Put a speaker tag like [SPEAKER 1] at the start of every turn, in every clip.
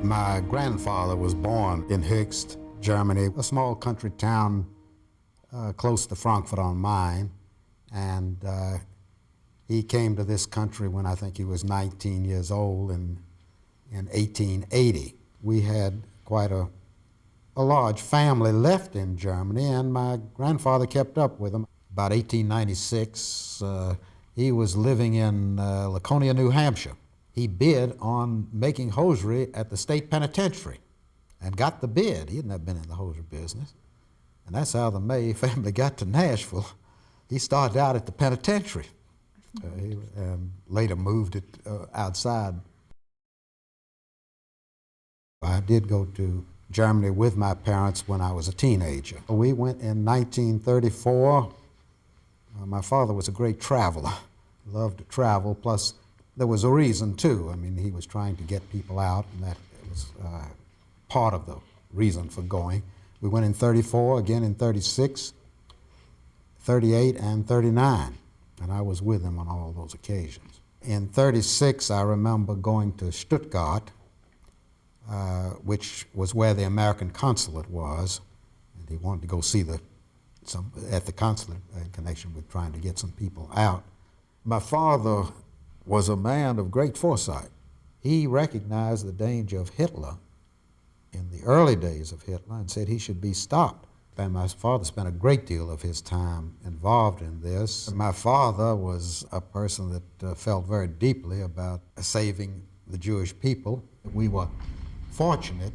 [SPEAKER 1] My grandfather was born in Höchst, Germany, a small country town close to Frankfurt on Main, and he came to this country when I think he was 19 years old in 1880. We had quite a large family left in Germany, and my grandfather kept up with them. About 1896, he was living in Laconia, New Hampshire. He bid on making hosiery at the state penitentiary and got the bid. He had never been in the hosiery business. And that's how the May family got to Nashville. He started out at the penitentiary and later moved it outside. I did go to Germany with my parents when I was a teenager. We went in 1934. My father was a great traveler, loved to travel, plus there was a reason too. I mean, he was trying to get people out, and that was part of the reason for going. We went in 34, again in 36, 38, and 39, and I was with him on all those occasions. In 36, I remember going to Stuttgart, which was where the American consulate was, and he wanted to go see at the consulate in connection with trying to get some people out. My father was a man of great foresight. He recognized the danger of Hitler in the early days of Hitler and said he should be stopped. And my father spent a great deal of his time involved in this. My father was a person that felt very deeply about saving the Jewish people. We were fortunate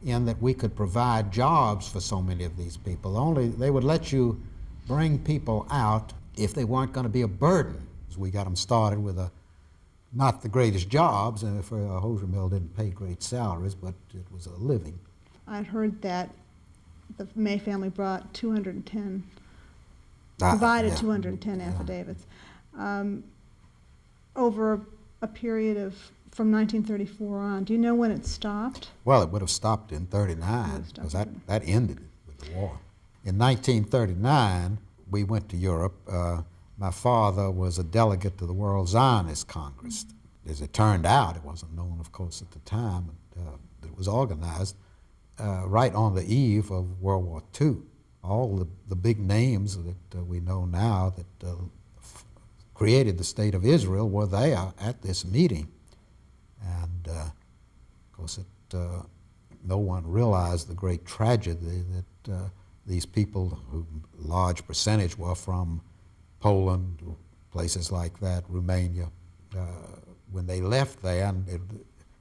[SPEAKER 1] in that we could provide jobs for so many of these people. Only they would let you bring people out if they weren't going to be a burden. We got them started with not the greatest jobs, and for a hosiery mill didn't pay great salaries, but it was a living.
[SPEAKER 2] I'd heard that the May family brought 210,
[SPEAKER 1] provided
[SPEAKER 2] 210 affidavits over a period of from 1934 on. Do you know when it stopped?
[SPEAKER 1] Well, it would have stopped in 39, because that ended with the war. In 1939, we went to Europe. My father was a delegate to the World Zionist Congress. As it turned out, it wasn't known, of course, at the time, but it was organized right on the eve of World War II. All the big names that we know now that created the State of Israel were there at this meeting. And, of course, no one realized the great tragedy that these people, who a large percentage were from Poland, places like that, Romania, when they left there and it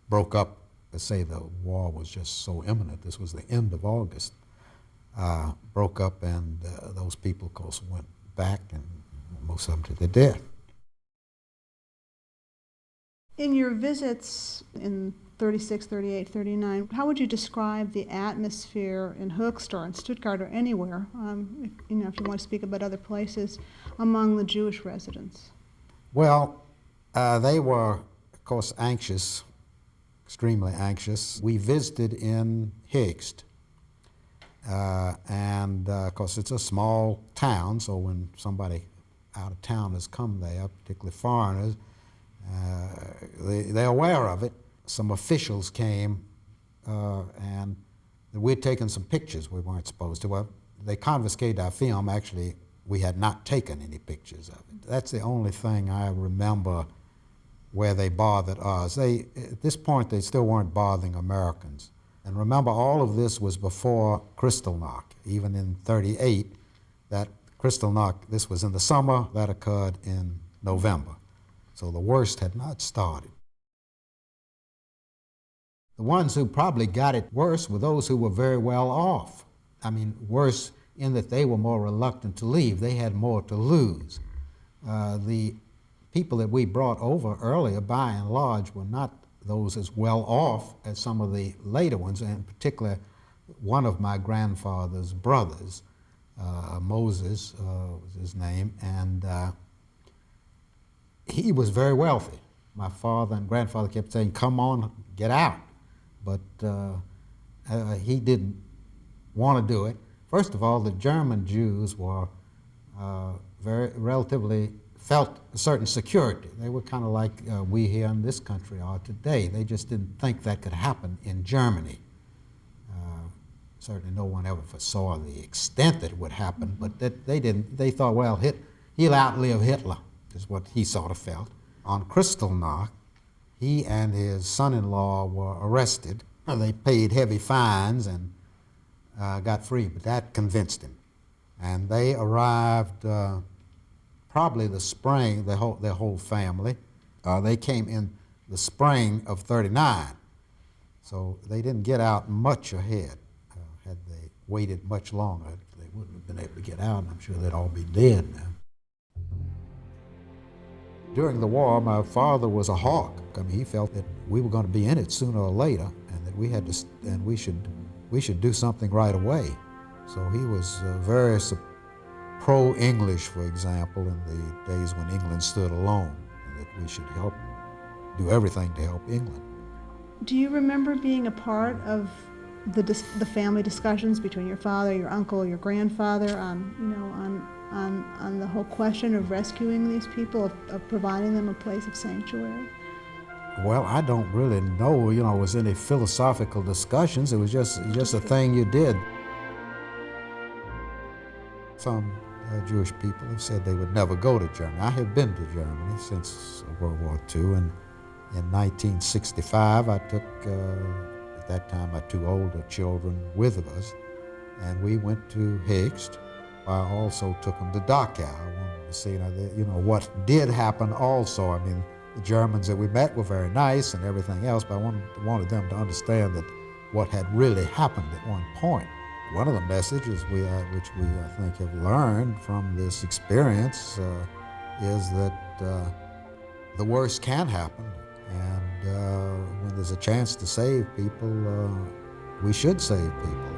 [SPEAKER 1] broke up, let's say the war was just so imminent, this was the end of August, broke up, and those people, of course, went back, and most of them to their death.
[SPEAKER 2] In your visits in 36, 38, 39, how would you describe the atmosphere in Höchst or in Stuttgart or anywhere, if you want to speak about other places, among the Jewish residents?
[SPEAKER 1] Well, they were, of course, anxious, extremely anxious. We visited in Höchst, and of course it's a small town, so when somebody out of town has come there, particularly foreigners, they're aware of it. Some officials came, and we'd taken some pictures we weren't supposed to. Well, they confiscated our film. Actually, we had not taken any pictures of it. That's the only thing I remember where they bothered us. At this point, they still weren't bothering Americans. And remember, all of this was before Kristallnacht. Even in 38, that Kristallnacht, this was in the summer, that occurred in November. So the worst had not started. The ones who probably got it worse were those who were very well off. I mean, worse in that they were more reluctant to leave. They had more to lose. The people that we brought over earlier, by and large, were not those as well off as some of the later ones, and in particular, one of my grandfather's brothers, Moses was his name, and he was very wealthy. My father and grandfather kept saying, "Come on, get out." But he didn't want to do it. First of all, the German Jews were relatively felt a certain security. They were kind of like we here in this country are today. They just didn't think that could happen in Germany. Certainly no one ever foresaw the extent that it would happen, but that they didn't. They thought, well, he'll outlive Hitler, is what he sort of felt. On Kristallnacht, he and his son-in-law were arrested. They paid heavy fines and got free, but that convinced him. And they arrived probably the spring, their whole family. They came in the spring of '39, so they didn't get out much ahead. Had they waited much longer, they wouldn't have been able to get out, and I'm sure they'd all be dead now. During the war, my father was a hawk. I mean, he felt that we were going to be in it sooner or later, and that we had to, and we should do something right away. So he was very pro-English, for example, in the days when England stood alone, and that we should do everything to help England.
[SPEAKER 2] Do you remember being a part of the family discussions between your father, your uncle, your grandfather on the whole question of rescuing these people, of providing them a place of sanctuary?
[SPEAKER 1] Well, I don't really know, was any philosophical discussions. It was just a thing you did. Some Jewish people have said they would never go to Germany. I have been to Germany since World War II, and in 1965 I took, at that time, my two older children with us, and we went to Höchst. I also took them to Dachau. I wanted to see, what did happen also. I mean, the Germans that we met were very nice and everything else, but I wanted them to understand that what had really happened at one point. One of the messages which we, I think, have learned from this experience is that the worst can happen, and when there's a chance to save people, we should save people.